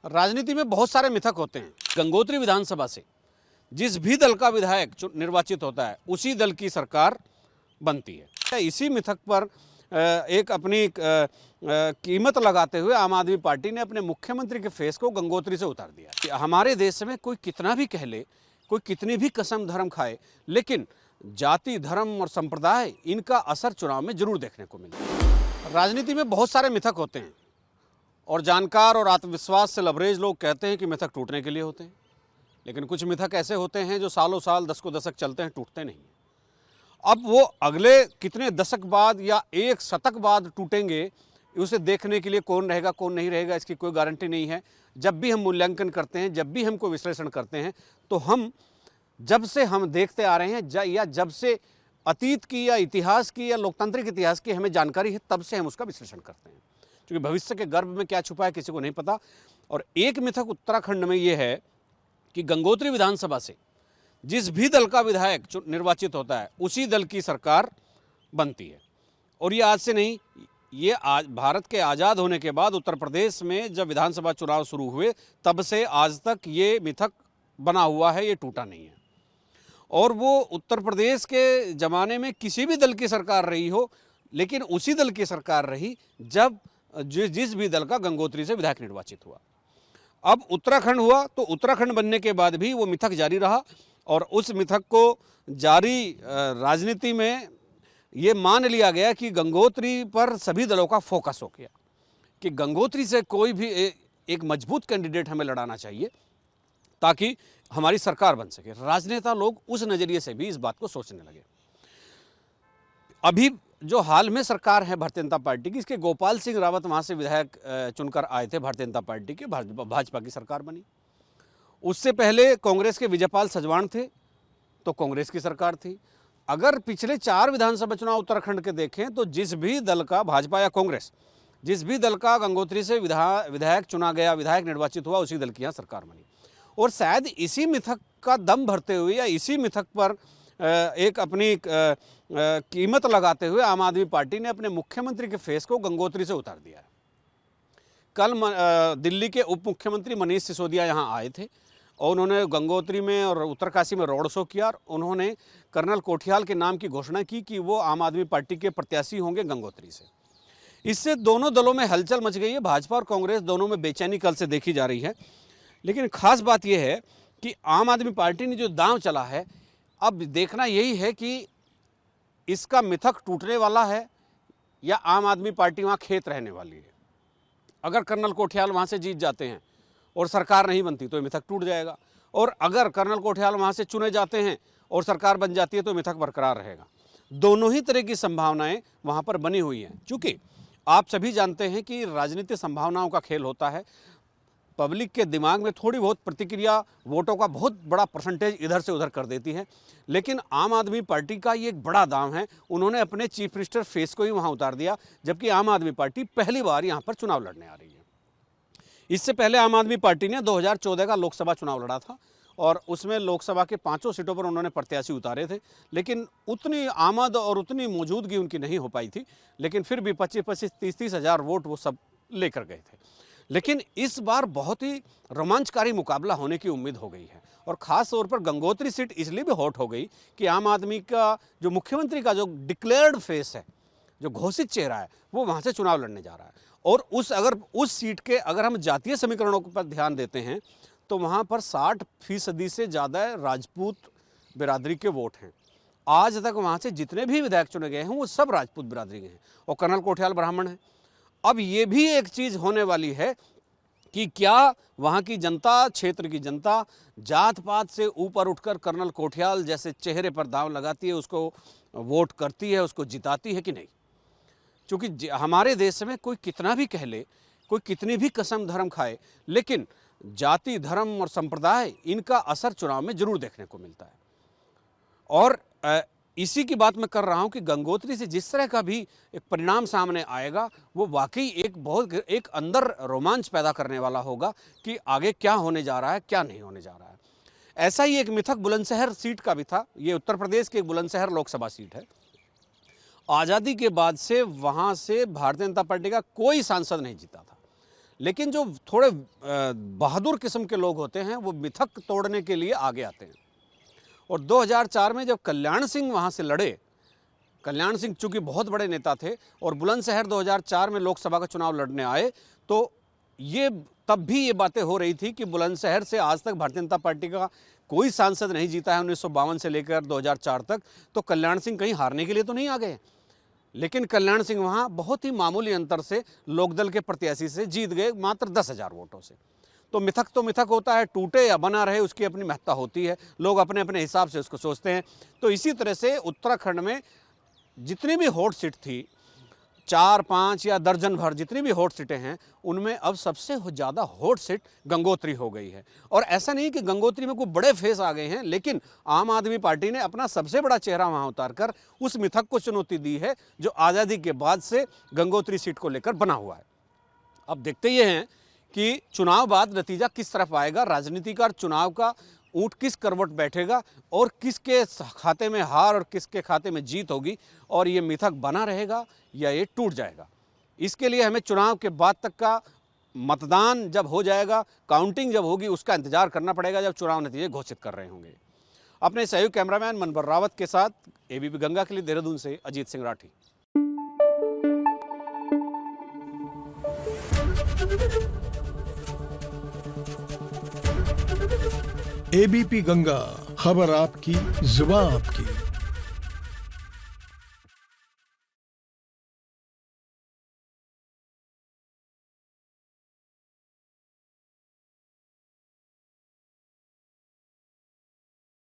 राजनीति में बहुत सारे मिथक होते हैं। गंगोत्री विधानसभा से जिस भी दल का विधायक निर्वाचित होता है उसी दल की सरकार बनती है। इसी मिथक पर एक अपनी कीमत लगाते हुए आम आदमी पार्टी ने अपने मुख्यमंत्री के फेस को गंगोत्री से उतार दिया। हमारे देश में कोई कितना भी कह ले, कोई कितनी भी कसम धर्म खाए, लेकिन जाति, धर्म और संप्रदाय, इनका असर चुनाव में जरूर देखने को मिलता है। राजनीति में बहुत सारे मिथक होते हैं और जानकार और आत्मविश्वास से लबरेज लोग कहते हैं कि मिथक टूटने के लिए होते हैं, लेकिन कुछ मिथक ऐसे होते हैं जो सालों साल, दशकों दशक चलते हैं, टूटते नहीं। अब वो अगले कितने दशक बाद या एक शतक बाद टूटेंगे, उसे देखने के लिए कौन रहेगा कौन नहीं रहेगा, इसकी कोई गारंटी नहीं है। जब भी हम मूल्यांकन करते हैं, जब भी हम कोई विश्लेषण करते हैं, तो हम जब से हम देखते आ रहे हैं या जब से अतीत की या इतिहास की या लोकतांत्रिक इतिहास की हमें जानकारी है, तब से हम उसका विश्लेषण करते हैं, क्योंकि भविष्य के गर्भ में क्या छुपा है किसी को नहीं पता। और एक मिथक उत्तराखंड में ये है कि गंगोत्री विधानसभा से जिस भी दल का विधायक निर्वाचित होता है उसी दल की सरकार बनती है। और ये आज से नहीं, ये आज भारत के आज़ाद होने के बाद उत्तर प्रदेश में जब विधानसभा चुनाव शुरू हुए तब से आज तक ये मिथक बना हुआ है, ये टूटा नहीं है। और वो उत्तर प्रदेश के ज़माने में किसी भी दल की सरकार रही हो, लेकिन उसी दल की सरकार रही जब जिस भी दल का गंगोत्री से विधायक निर्वाचित हुआ। अब उत्तराखंड हुआ तो उत्तराखंड बनने के बाद भी वो मिथक जारी रहा, और उस मिथक को जारी राजनीति में ये मान लिया गया कि गंगोत्री पर सभी दलों का फोकस हो गया कि गंगोत्री से कोई भी एक मजबूत कैंडिडेट हमें लड़ाना चाहिए ताकि हमारी सरकार बन सके। राजनेता लोग उस नज़रिए से भी इस बात को सोचने लगे। अभी जो हाल में सरकार है भारतीय जनता पार्टी की, इसके गोपाल सिंह रावत वहाँ से विधायक चुनकर आए थे भारतीय जनता पार्टी के, भाजपा की सरकार बनी। उससे पहले कांग्रेस के विजयपाल सजवाण थे तो कांग्रेस की सरकार थी। अगर पिछले 4 विधानसभा चुनाव उत्तराखंड के देखें तो जिस भी दल का, भाजपा या कांग्रेस, जिस भी दल का गंगोत्री से विधायक चुना गया, विधायक निर्वाचित हुआ, उसी दल की यहाँ सरकार बनी। और शायद इसी मिथक का दम भरते हुए या इसी मिथक पर एक अपनी कीमत लगाते हुए आम आदमी पार्टी ने अपने मुख्यमंत्री के फेस को गंगोत्री से उतार दिया है। कल दिल्ली के उप मुख्यमंत्री मनीष सिसोदिया यहाँ आए थे और उन्होंने गंगोत्री में और उत्तरकाशी में रोड शो किया और उन्होंने कर्नल कोठियाल के नाम की घोषणा की कि वो आम आदमी पार्टी के प्रत्याशी होंगे गंगोत्री से। इससे दोनों दलों में हलचल मच गई है। भाजपा और कांग्रेस दोनों में बेचैनी कल से देखी जा रही है। लेकिन खास बात यह है कि आम आदमी पार्टी ने जो दांव चला है, अब देखना यही है कि इसका मिथक टूटने वाला है या आम आदमी पार्टी वहाँ खेत रहने वाली है। अगर कर्नल कोठियाल वहाँ से जीत जाते हैं और सरकार नहीं बनती तो मिथक टूट जाएगा, और अगर कर्नल कोठियाल वहाँ से चुने जाते हैं और सरकार बन जाती है तो मिथक बरकरार रहेगा। दोनों ही तरह की संभावनाएं वहाँ पर बनी हुई हैं। चूँकि आप सभी जानते हैं कि राजनीति संभावनाओं का खेल होता है। पब्लिक के दिमाग में थोड़ी बहुत प्रतिक्रिया वोटों का बहुत बड़ा परसेंटेज इधर से उधर कर देती है, लेकिन आम आदमी पार्टी का ये एक बड़ा दांव है। उन्होंने अपने चीफ मिनिस्टर फेस को ही वहाँ उतार दिया, जबकि आम आदमी पार्टी पहली बार यहाँ पर चुनाव लड़ने आ रही है। इससे पहले आम आदमी पार्टी ने 2014 का लोकसभा चुनाव लड़ा था और उसमें लोकसभा के 5 सीटों पर उन्होंने प्रत्याशी उतारे थे, लेकिन उतनी आमद और उतनी मौजूदगी उनकी नहीं हो पाई थी। लेकिन फिर भी 25-25, 30-30 हज़ार वोट वो सब लेकर गए थे। लेकिन इस बार बहुत ही रोमांचकारी मुकाबला होने की उम्मीद हो गई है, और ख़ास तौर पर गंगोत्री सीट इसलिए भी हॉट हो गई कि आम आदमी का जो मुख्यमंत्री का जो डिक्लेयर्ड फेस है, जो घोषित चेहरा है, वो वहाँ से चुनाव लड़ने जा रहा है। और उस सीट के अगर हम जातीय समीकरणों पर ध्यान देते हैं तो वहाँ पर 60% से ज़्यादा राजपूत बिरादरी के वोट हैं। आज तक वहाँ से जितने भी विधायक चुने गए हैं वो सब राजपूत बिरादरी के हैं, और कर्नल कोठियाल ब्राह्मण हैं। अब ये भी एक चीज़ होने वाली है कि क्या वहाँ की जनता, क्षेत्र की जनता जात पात से ऊपर उठकर कर्नल कोठियाल जैसे चेहरे पर दांव लगाती है, उसको वोट करती है, उसको जिताती है कि नहीं। क्योंकि हमारे देश में कोई कितना भी कह ले, कोई कितनी भी कसम धर्म खाए, लेकिन जाति, धर्म और संप्रदाय, इनका असर चुनाव में जरूर देखने को मिलता है। और इसी की बात मैं कर रहा हूं कि गंगोत्री से जिस तरह का भी एक परिणाम सामने आएगा वो वाकई एक अंदर रोमांच पैदा करने वाला होगा कि आगे क्या होने जा रहा है, क्या नहीं होने जा रहा है। ऐसा ही एक मिथक बुलंदशहर सीट का भी था। ये उत्तर प्रदेश की एक बुलंदशहर लोकसभा सीट है। आज़ादी के बाद से वहाँ से भारतीय जनता पार्टी का कोई सांसद नहीं जीता था, लेकिन जो थोड़े बहादुर किस्म के लोग होते हैं वो मिथक तोड़ने के लिए आगे आते हैं। और 2004 में जब कल्याण सिंह वहाँ से लड़े, कल्याण सिंह चूँकि बहुत बड़े नेता थे और बुलंदशहर 2004 में लोकसभा का चुनाव लड़ने आए, तो ये तब भी ये बातें हो रही थी कि बुलंदशहर से आज तक भारतीय जनता पार्टी का कोई सांसद नहीं जीता है 1952 से लेकर 2004 तक, तो कल्याण सिंह कहीं हारने के लिए तो नहीं आ गए। लेकिन कल्याण सिंह वहाँ बहुत ही मामूली अंतर से लोकदल के प्रत्याशी से जीत गए, मात्र 10,000 वोटों से। तो मिथक होता है, टूटे या बना रहे उसकी अपनी महत्ता होती है, लोग अपने अपने हिसाब से उसको सोचते हैं। तो इसी तरह से उत्तराखंड में जितनी भी हॉट सीट थी, 4, 5 या दर्जन भर जितनी भी हॉट सीटें हैं, उनमें अब सबसे ज़्यादा हॉट सीट गंगोत्री हो गई है। और ऐसा नहीं कि गंगोत्री में कोई बड़े फेस आ गए हैं, लेकिन आम आदमी पार्टी ने अपना सबसे बड़ा चेहरा वहां उतारकर उस मिथक को चुनौती दी है जो आज़ादी के बाद से गंगोत्री सीट को लेकर बना हुआ है। अब देखते ये हैं कि चुनाव बाद नतीजा किस तरफ आएगा, राजनीतिकार चुनाव का ऊँट किस करवट बैठेगा और किसके खाते में हार और किसके खाते में जीत होगी, और ये मिथक बना रहेगा या ये टूट जाएगा। इसके लिए हमें चुनाव के बाद तक का मतदान जब हो जाएगा, काउंटिंग जब होगी, उसका इंतजार करना पड़ेगा जब चुनाव नतीजे घोषित कर रहे होंगे। अपने सहयोगी कैमरामैन मनबर रावत के साथ एबीपी गंगा के लिए देहरादून से अजीत सिंह राठी। एबीपी गंगा, खबर आपकी, जुबान आपकी।